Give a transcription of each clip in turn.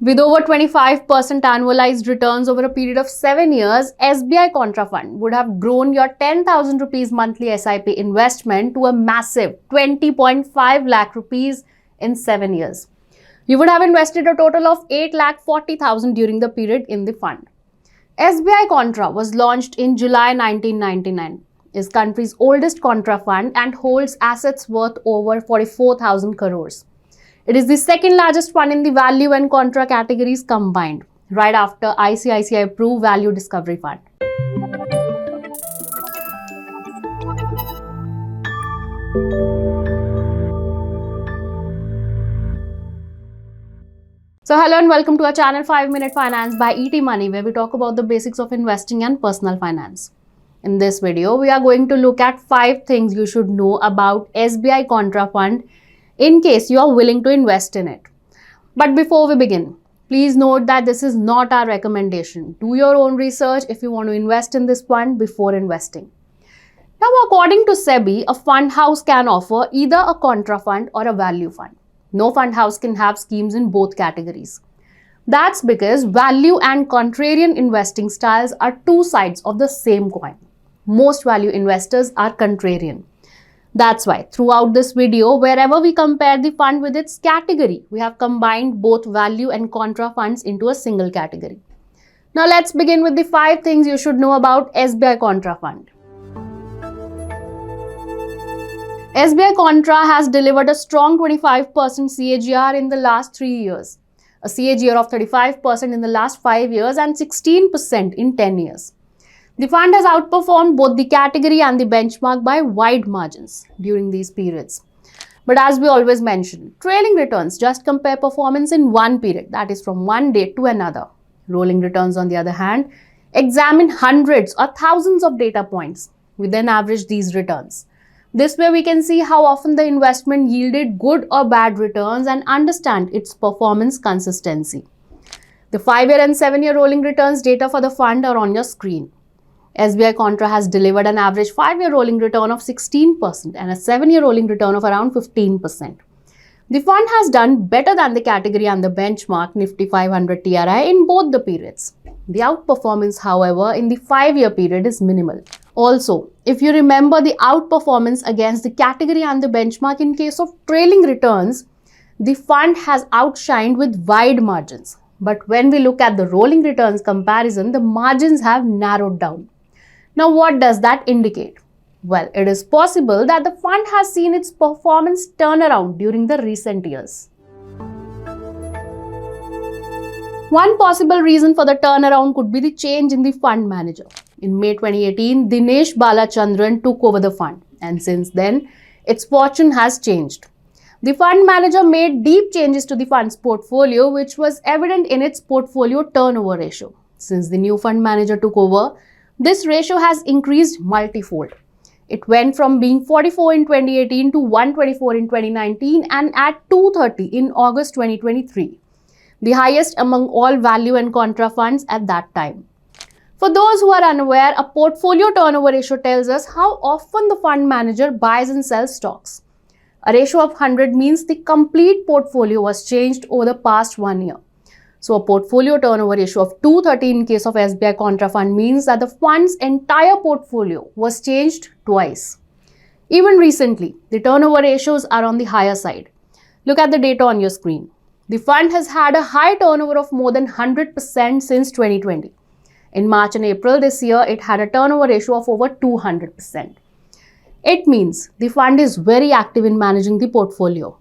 With over 25% annualized returns over a period of 7 years, SBI Contra Fund would have grown your 10,000 rupees monthly SIP investment to a massive 20.5 lakh rupees in 7 years. You would have invested a total of 8 lakh 40,000 during the period in the fund. SBI Contra was launched in July 1999, is country's oldest Contra fund and holds assets worth over 44,000 crores. It is the second largest fund in the value and contra categories combined, right after ICICI Pru Value Discovery Fund. So hello and welcome to our channel 5-Minute Finance by ET Money, where we talk about the basics of investing and personal finance. In this video, we are going to look at 5 things you should know about SBI Contra Fund in case you are willing to invest in it. But before we begin, please note that this is not our recommendation. Do your own research if you want to invest in this fund before investing. Now, according to SEBI, a fund house can offer either a contra fund or a value fund. No fund house can have schemes in both categories. That's because value and contrarian investing styles are two sides of the same coin. Most value investors are contrarian. That's why throughout this video, wherever we compare the fund with its category, we have combined both value and contra funds into a single category. Now let's begin with the 5 things you should know about SBI Contra Fund. SBI Contra has delivered a strong 25% CAGR in the last 3 years, a CAGR of 35% in the last 5 years and 16% in 10 years. The fund has outperformed both the category and the benchmark by wide margins during these periods. But as we always mention, trailing returns just compare performance in one period, that is from one day to another. Rolling returns, on the other hand, examine hundreds or thousands of data points. We then average these returns. This way we can see how often the investment yielded good or bad returns and understand its performance consistency. The 5-year and 7-year rolling returns data for the fund are on your screen. SBI Contra has delivered an average 5-year rolling return of 16% and a 7-year rolling return of around 15%. The fund has done better than the category and the benchmark Nifty 500 TRI in both the periods. The outperformance, however, in the 5-year period is minimal. Also, if you remember the outperformance against the category and the benchmark in case of trailing returns, the fund has outshined with wide margins. But when we look at the rolling returns comparison, the margins have narrowed down. Now, what does that indicate? Well, it is possible that the fund has seen its performance turn around during the recent years. One possible reason for the turnaround could be the change in the fund manager. In May 2018, Dinesh Balachandran took over the fund, and since then, its fortune has changed. The fund manager made deep changes to the fund's portfolio, which was evident in its portfolio turnover ratio. Since the new fund manager took over, this ratio has increased multifold. It went from being 44 in 2018 to 124 in 2019 and at 230 in August 2023, the highest among all value and contra funds at that time. For those who are unaware, a portfolio turnover ratio tells us how often the fund manager buys and sells stocks. A ratio of 100 means the complete portfolio was changed over the past 1 year. So a portfolio turnover ratio of 230 in case of SBI Contra Fund means that the fund's entire portfolio was changed twice. Even recently, the turnover ratios are on the higher side. Look at the data on your screen. The fund has had a high turnover of more than 100% since 2020. In March and April this year, it had a turnover ratio of over 200%. It means the fund is very active in managing the portfolio.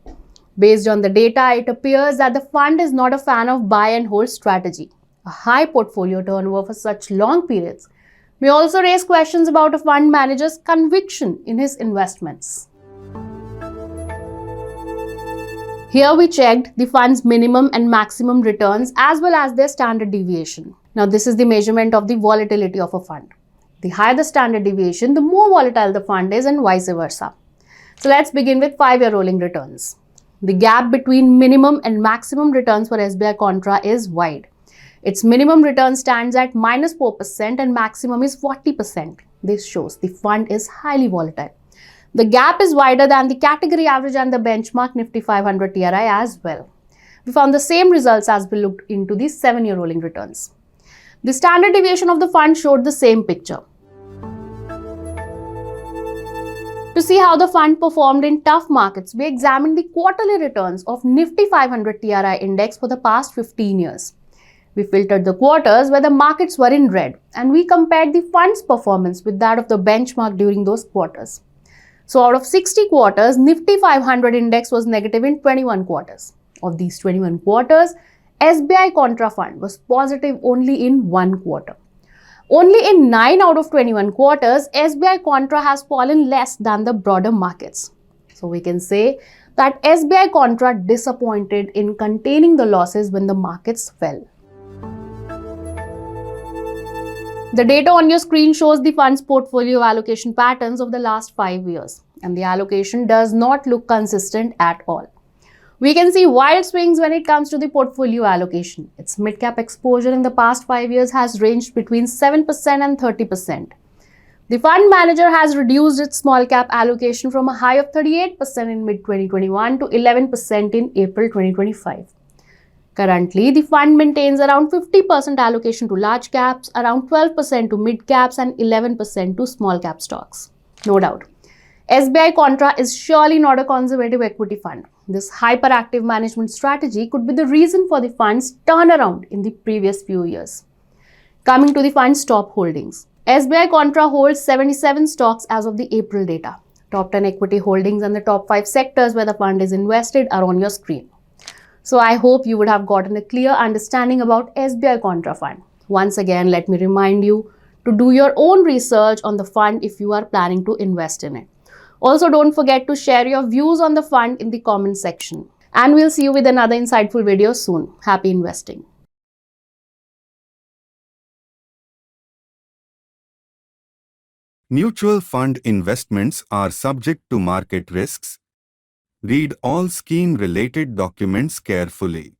Based on the data, it appears that the fund is not a fan of buy and hold strategy. A high portfolio turnover for such long periods may also raise questions about a fund manager's conviction in his investments. Here we checked the fund's minimum and maximum returns as well as their standard deviation. Now this is the measurement of the volatility of a fund. The higher the standard deviation, the more volatile the fund is and vice versa. So let's begin with 5-year rolling returns. The gap between minimum and maximum returns for SBI Contra is wide. Its minimum return stands at -4% and maximum is 40%. This shows the fund is highly volatile. The gap is wider than the category average and the benchmark Nifty 500 TRI as well. We found the same results as we looked into the 7-year rolling returns. The standard deviation of the fund showed the same picture. To see how the fund performed in tough markets, we examined the quarterly returns of Nifty 500 TRI index for the past 15 years. We filtered the quarters where the markets were in red and we compared the fund's performance with that of the benchmark during those quarters. So out of 60 quarters, Nifty 500 index was negative in 21 quarters. Of these 21 quarters, SBI Contra Fund was positive only in 1 quarter. Only in 9 out of 21 quarters, SBI Contra has fallen less than the broader markets. So we can say that SBI Contra disappointed in containing the losses when the markets fell. The data on your screen shows the fund's portfolio allocation patterns of the last 5 years, and the allocation does not look consistent at all. We can see wild swings when it comes to the portfolio allocation. Its mid-cap exposure in the past 5 years has ranged between 7% and 30%. The fund manager has reduced its small-cap allocation from a high of 38% in mid-2021 to 11% in April 2025. Currently, the fund maintains around 50% allocation to large caps, around 12% to mid caps, and 11% to small cap stocks. No doubt, SBI Contra is surely not a conservative equity fund. This hyperactive management strategy could be the reason for the fund's turnaround in the previous few years. Coming to the fund's top holdings, SBI Contra holds 77 stocks as of the April data. Top 10 equity holdings and the top 5 sectors where the fund is invested are on your screen. So I hope you would have gotten a clear understanding about SBI Contra Fund. Once again, let me remind you to do your own research on the fund if you are planning to invest in it. Also, don't forget to share your views on the fund in the comment section. And we'll see you with another insightful video soon. Happy investing. Mutual fund investments are subject to market risks. Read all scheme-related documents carefully.